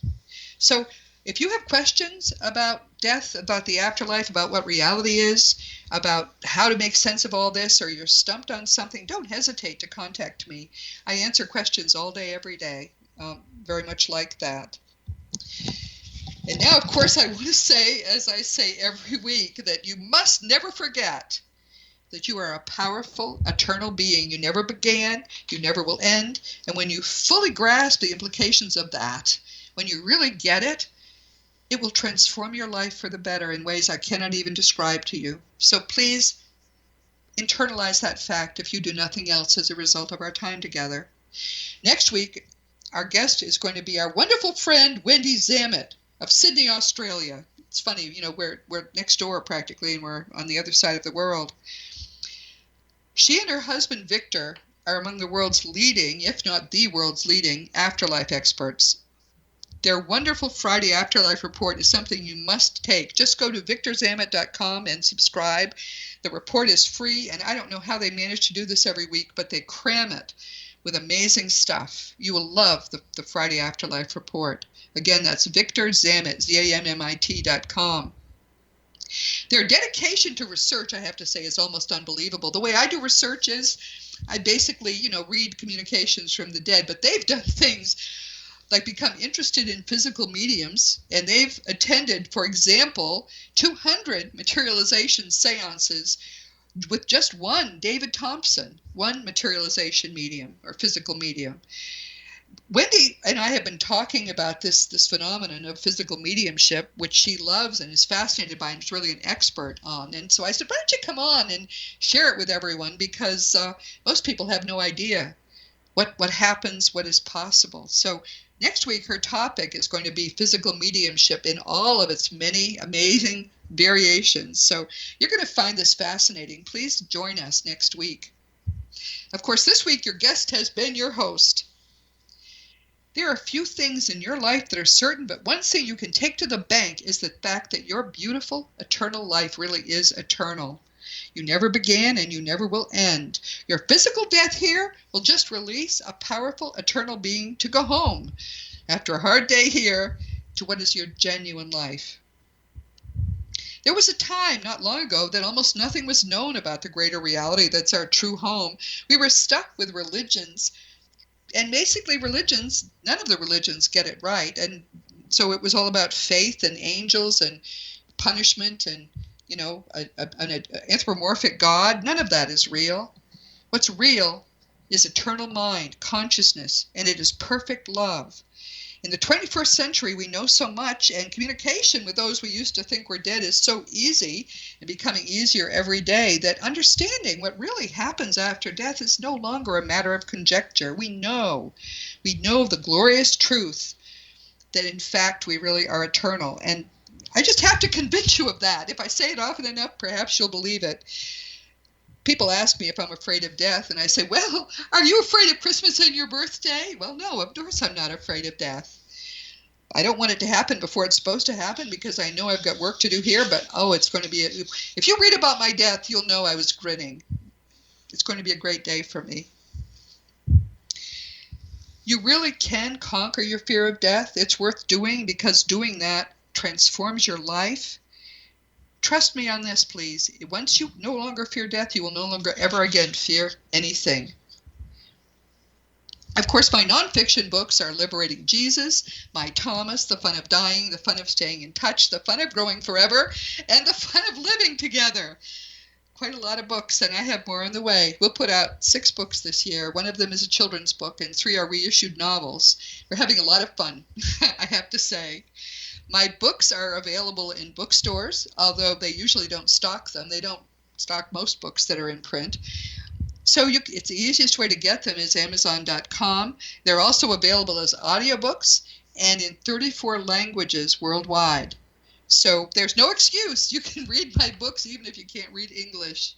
So if you have questions about death, about the afterlife, about what reality is, about how to make sense of all this, or you're stumped on something, don't hesitate to contact me. I answer questions all day, every day, very much like that. And now, of course, I want to say, as I say every week, that you must never forget that you are a powerful, eternal being. You never began, you never will end. And when you fully grasp the implications of that, when you really get it, it will transform your life for the better in ways I cannot even describe to you. So please internalize that fact if you do nothing else as a result of our time together. Next week, our guest is going to be our wonderful friend, Wendy Zamet of Sydney, Australia. It's funny, you know, we're next door practically, and we're on the other side of the world. She and her husband, Victor, are among the world's leading, if not the world's leading, afterlife experts. Their wonderful Friday Afterlife report is something you must take. Just go to victorzamet.com and subscribe. The report is free, and I don't know how they manage to do this every week, but they cram it with amazing stuff. You will love the Friday Afterlife report. Again, that's Victor Zamet, ZAMMIT.com. Their dedication to research, I have to say, is almost unbelievable. The way I do research is I basically, read communications from the dead, but they've done things like become interested in physical mediums, and they've attended, for example, 200 materialization seances with just one, David Thompson, one materialization medium or physical medium. Wendy and I have been talking about this phenomenon of physical mediumship, which she loves and is fascinated by and is really an expert on. And so I said, why don't you come on and share it with everyone, because most people have no idea what happens, what is possible. So next week, her topic is going to be physical mediumship in all of its many amazing variations. So you're going to find this fascinating. Please join us next week. Of course, this week, your guest has been your host. There are a few things in your life that are certain, but one thing you can take to the bank is the fact that your beautiful, eternal life really is eternal. You never began and you never will end. Your physical death here will just release a powerful, eternal being to go home after a hard day here to what is your genuine life. There was a time not long ago that almost nothing was known about the greater reality that's our true home. We were stuck with religions. And basically religions, none of the religions get it right. And so it was all about faith and angels and punishment and, an anthropomorphic God. None of that is real. What's real is eternal mind, consciousness, and it is perfect love. In the 21st century, we know so much, and communication with those we used to think were dead is so easy and becoming easier every day that understanding what really happens after death is no longer a matter of conjecture. We know the glorious truth that in fact we really are eternal. And I just have to convince you of that. If I say it often enough, perhaps you'll believe it. People ask me if I'm afraid of death, and I say, well, are you afraid of Christmas and your birthday? Well, no, of course I'm not afraid of death. I don't want it to happen before it's supposed to happen because I know I've got work to do here, but it's going to be, if you read about my death, you'll know I was grinning. It's going to be a great day for me. You really can conquer your fear of death. It's worth doing because doing that transforms your life. Trust me on this, please. Once you no longer fear death, you will no longer ever again fear anything. Of course, my nonfiction books are Liberating Jesus, My Thomas, The Fun of Dying, The Fun of Staying in Touch, The Fun of Growing Forever, and The Fun of Living Together. Quite a lot of books, and I have more on the way. We'll put out 6 books this year. One of them is a children's book, and 3 are reissued novels. We're having a lot of fun, I have to say. My books are available in bookstores, although they usually don't stock them. They don't stock most books that are in print. So it's the easiest way to get them is Amazon.com. They're also available as audiobooks and in 34 languages worldwide. So there's no excuse. You can read my books even if you can't read English.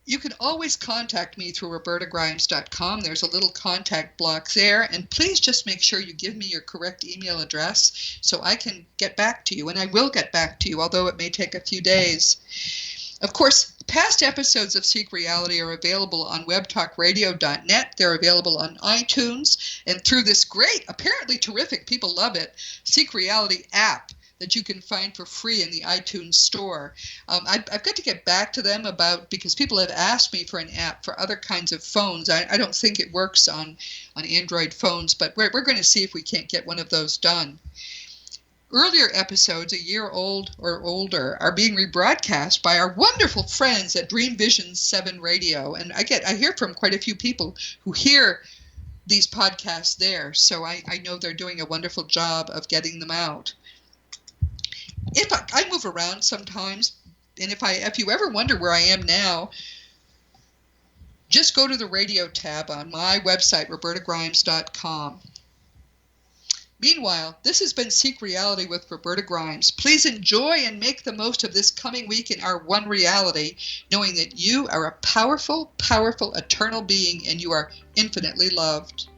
You can always contact me through robertagrimes.com. There's a little contact block there. And please just make sure you give me your correct email address so I can get back to you. And I will get back to you, although it may take a few days. Of course, past episodes of Seek Reality are available on webtalkradio.net. They're available on iTunes and through this great, apparently terrific, people love it, Seek Reality app that you can find for free in the iTunes store. I've got to get back to them because people have asked me for an app for other kinds of phones. I don't think it works on Android phones, but we're going to see if we can't get one of those done. Earlier episodes, a year old or older, are being rebroadcast by our wonderful friends at Dream Vision 7 Radio. And I hear from quite a few people who hear these podcasts there. So I know they're doing a wonderful job of getting them out. If I move around sometimes, and if you ever wonder where I am now, Just go to the radio tab on my website, robertagrimes.com. Meanwhile, this has been Seek Reality with Roberta Grimes. Please enjoy and make the most of this coming week in our one reality, knowing that you are a powerful, powerful, eternal being and you are infinitely loved.